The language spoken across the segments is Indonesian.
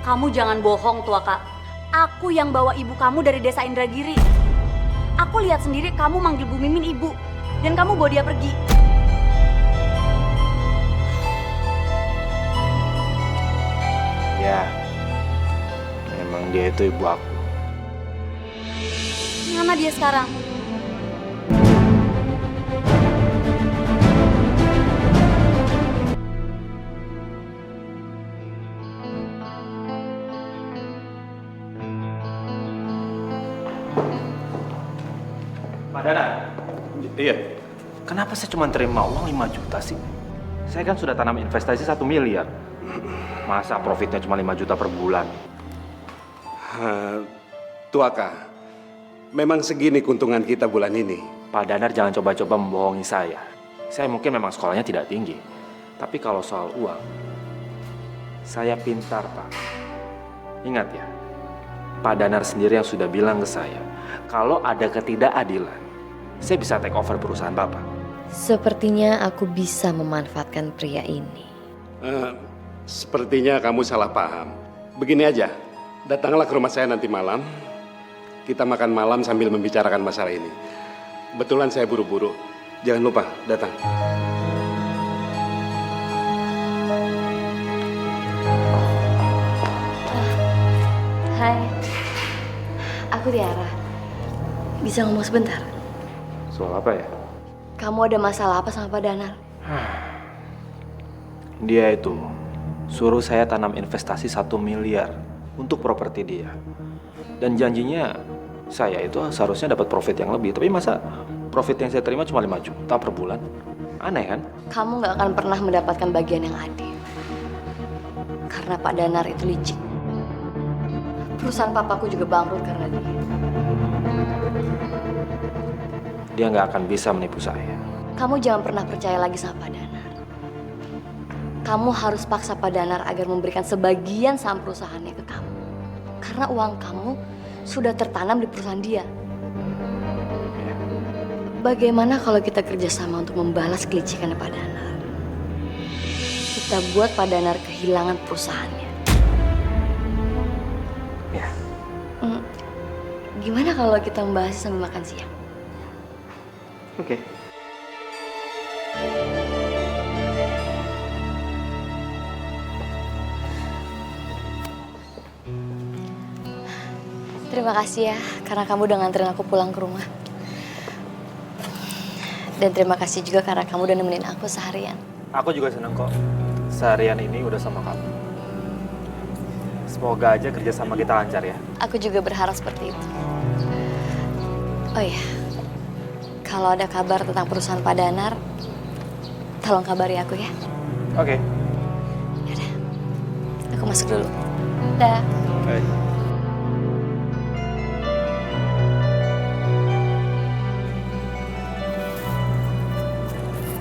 Kamu jangan bohong, Tuaka. Aku yang bawa ibu kamu dari desa Indragiri. Aku lihat sendiri kamu manggil Bu Mimin ibu. Dan kamu bawa dia pergi. Ya, memang dia itu ibu aku. Mana dia sekarang? Pak Dana. Iya. Kenapa saya cuma terima uang 5 juta sih? Saya kan sudah tanam investasi 1 miliar. Masa profitnya cuma 5 juta per bulan? Tuaka, memang segini keuntungan kita bulan ini. Pak Danar jangan coba-coba membohongi saya. Saya mungkin memang sekolahnya tidak tinggi. Tapi kalau soal uang, saya pintar, Pak. Ingat ya, Pak Danar sendiri yang sudah bilang ke saya, kalau ada ketidakadilan, saya bisa take over perusahaan Bapak. Sepertinya aku bisa memanfaatkan pria ini. Sepertinya kamu salah paham. Begini aja, datanglah ke rumah saya nanti malam. Kita makan malam sambil membicarakan masalah ini. Kebetulan saya buru-buru. Jangan lupa datang. Hai, aku Tiara. Bisa ngomong sebentar? Soal apa ya? Kamu ada masalah apa sama Pak Danar? Dia itu suruh saya tanam investasi 1 miliar untuk properti dia. Dan janjinya saya itu seharusnya dapat profit yang lebih. Tapi masa profit yang saya terima cuma 5 juta per bulan? Aneh kan? Kamu gak akan pernah mendapatkan bagian yang adil. Karena Pak Danar itu licik. Perusahaan papaku juga bangkrut karena dia. Dia nggak akan bisa menipu saya. Kamu jangan pernah percaya lagi sama Pak Danar. Kamu harus paksa Pak Danar agar memberikan sebagian saham perusahaannya ke kamu. Karena uang kamu sudah tertanam di perusahaan dia. Bagaimana kalau kita kerjasama untuk membalas kelicikannya Pak Danar? Kita buat Pak Danar kehilangan perusahaannya. Ya. Gimana kalau kita membahas sambil makan siang? Oke. Terima kasih ya, karena kamu udah nganterin aku pulang ke rumah. Dan terima kasih juga karena kamu udah nemenin aku seharian. Aku juga seneng kok. Seharian ini udah sama kamu. Semoga aja kerja sama kita lancar ya. Aku juga berharap seperti itu. Oh iya, kalau ada kabar tentang perusahaan Pak Danar, tolong kabari aku ya. Oke. Yaudah, aku masuk dulu. Dah. Baik.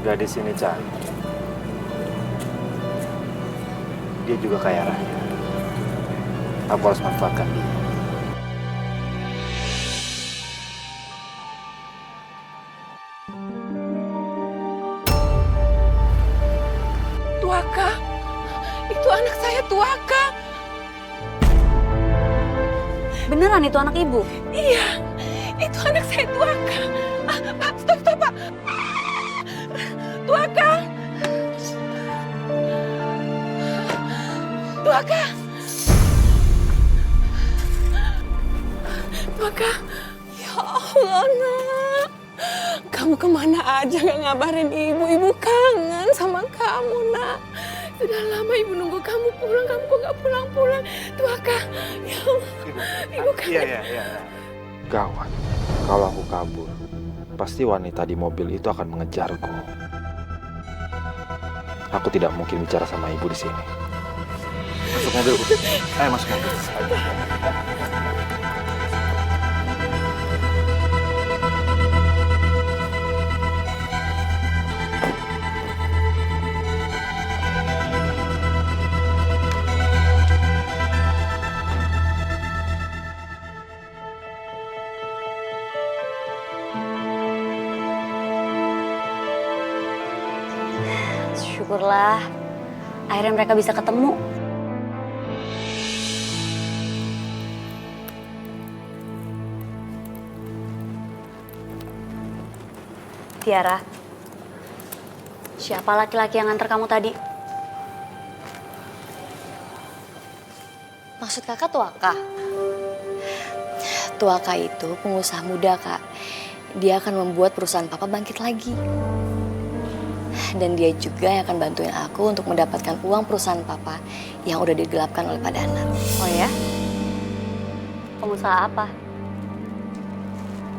Gadis ini cantik. Dia juga kaya raya. Aku harus manfaatkan dia. Tuaka, itu anak saya Tuaka. Beneran itu anak ibu? Iya, itu anak saya Tuaka. Pak, stop, Pak. Tuaka. Tuaka. Tuaka. Ya Allah, nak. Kamu kemana aja gak ngabarin ibu? Ibu kangen sama kamu, nak. Sudah lama ibu nunggu kamu pulang. Kamu kok gak pulang-pulang? Tuaka. Ya Allah. Ibu kangen. Iya. Gawat. Kalau aku kabur, pasti wanita di mobil itu akan mengejarku. Aku tidak mungkin bicara sama ibu di sini. Masuk mobil, Bu. Ayo masuk mobil. Ayo. Syukurlah, akhirnya mereka bisa ketemu. Tiara, siapa laki-laki yang nganter kamu tadi? Maksud kakak Tuaka? Tuaka itu pengusaha muda, Kak. Dia akan membuat perusahaan papa bangkit lagi. Dan dia juga yang akan bantuin aku untuk mendapatkan uang perusahaan papa yang udah digelapkan oleh Pak Danar. Oh ya? Pengusaha apa?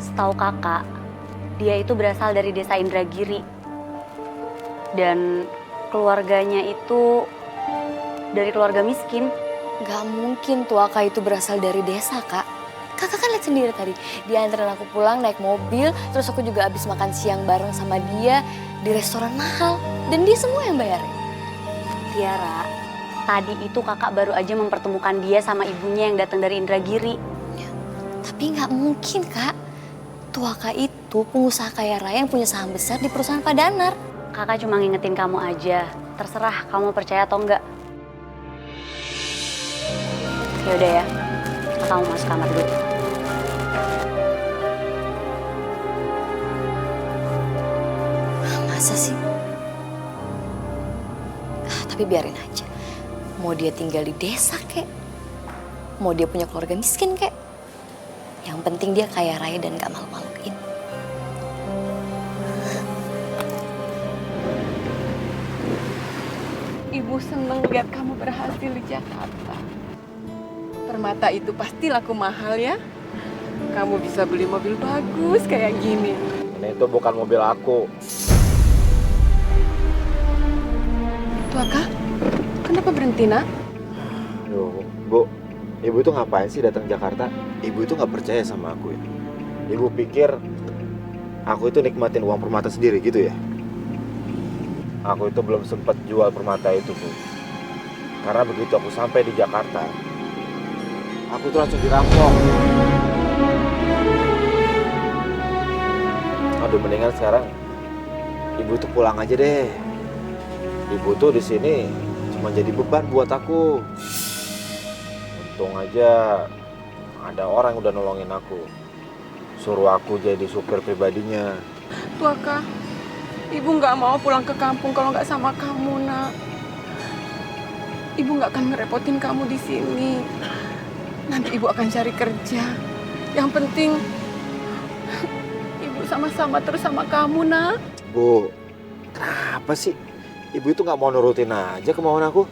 Setahu kakak, dia itu berasal dari desa Indragiri. Dan keluarganya itu dari keluarga miskin. Gak mungkin Tuaka itu berasal dari desa, Kak. Kakak kan lihat sendiri tadi, dia anterin aku pulang naik mobil, terus aku juga habis makan siang bareng sama dia di restoran mahal. Dan dia semua yang bayarin. Tiara, tadi itu kakak baru aja mempertemukan dia sama ibunya yang datang dari Indragiri. Tapi nggak mungkin, Kak. Tuaka itu pengusaha kaya raya yang punya saham besar di perusahaan Pak Danar. Kakak cuma ngingetin kamu aja. Terserah kamu percaya atau enggak. Yaudah ya, kakak mau masuk kamar dulu. Masa sih? Tapi biarin aja. Mau dia tinggal di desa kek, mau dia punya keluarga miskin kek. Yang penting dia kaya raya dan gak malu-maluin. Ibu seneng lihat kamu berhasil di Jakarta. Permata itu pasti laku mahal ya. Kamu bisa beli mobil bagus kayak gini. Ini itu bukan mobil aku. Tuaka, kenapa berhenti, Nak? Duh, Bu, Ibu itu ngapain sih datang Jakarta? Ibu itu nggak percaya sama aku ini. Ibu pikir aku itu nikmatin uang permata sendiri gitu ya? Aku itu belum sempat jual permata itu, Bu. Karena begitu aku sampai di Jakarta, aku tuh langsung dirampok. Aduh, mendingan sekarang Ibu tuh pulang aja deh. Ibu tuh di sini cuma jadi beban buat aku. Untung aja ada orang yang udah nolongin aku. Suruh aku jadi supir pribadinya. Tuaka, Ibu nggak mau pulang ke kampung kalau nggak sama kamu, Nak. Ibu nggak akan ngerepotin kamu di sini. Nanti Ibu akan cari kerja. Yang penting Ibu sama-sama terus sama kamu, Nak. Bu, kenapa sih? Ibu itu nggak mau nurutin aja kemauan aku.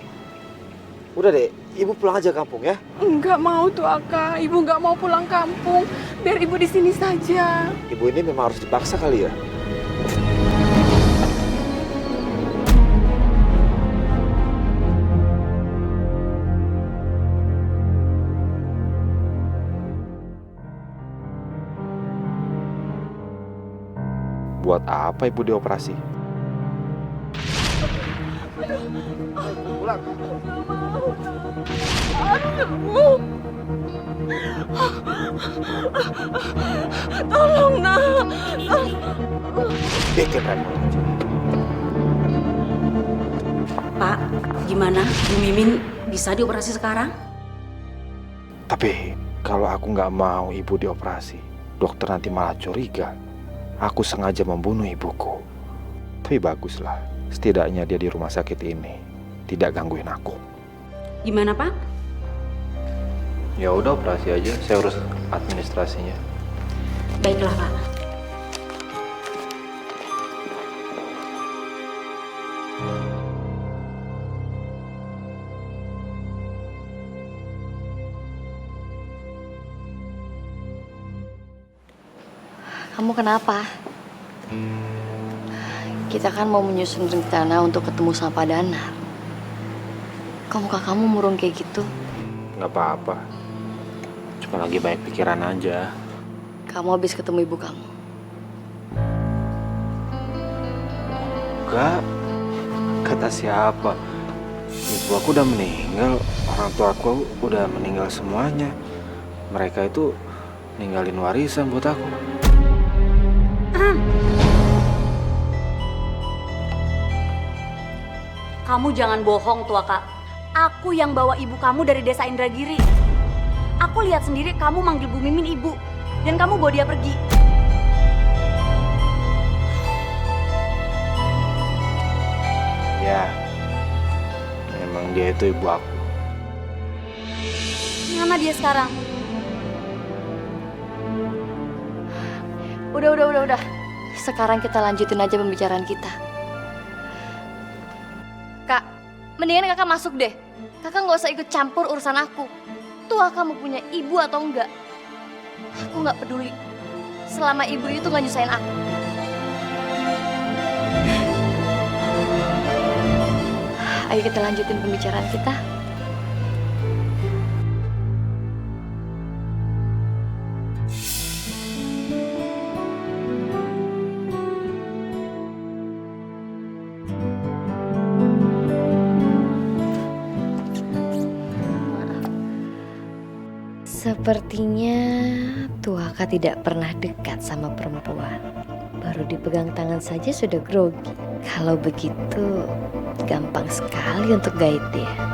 Udah deh, Ibu pulang aja kampung ya. Nggak mau, Tuaka. Ibu nggak mau pulang kampung. Biar Ibu di sini saja. Ibu ini memang harus dipaksa kali ya. Buat apa Ibu dioperasi? Pulang. Aduh. Tolong, Nak. Bikin repot aja. Pak, gimana? Bu Mimin bisa dioperasi sekarang? Tapi kalau aku nggak mau Ibu dioperasi, dokter nanti malah curiga. Aku sengaja membunuh ibuku. Tapi baguslah, setidaknya dia di rumah sakit ini tidak gangguin aku. Gimana, Pak? Ya udah operasi aja, saya urus administrasinya. Baiklah, Pak. Kamu kenapa? Kita kan mau menyusun rencana untuk ketemu sama Pak Danar. Kok muka kamu murung kayak gitu? Nggak apa-apa, cuma lagi banyak pikiran aja. Kamu habis ketemu ibu kamu. Enggak, kata siapa? Ibu aku udah meninggal, orang tua aku udah meninggal semuanya. Mereka itu ninggalin warisan buat aku. Kamu jangan bohong, Tuaka. Aku yang bawa ibu kamu dari desa Indragiri. Aku lihat sendiri kamu manggil Bu Mimin ibu. Dan kamu bawa dia pergi. Ya, memang dia itu ibu aku. Mana dia sekarang? Udah. Sekarang kita lanjutin aja pembicaraan kita. Kak, mendingan kakak masuk deh. Kakak nggak usah ikut campur urusan aku. Tua kamu punya ibu atau enggak? Aku nggak peduli. Selama ibu itu nggak nyusahin aku. Ayo kita lanjutin pembicaraan kita. Sepertinya Tuaka tidak pernah dekat sama perempuan. Baru dipegang tangan saja sudah grogi. Kalau begitu, gampang sekali untuk gaet dia.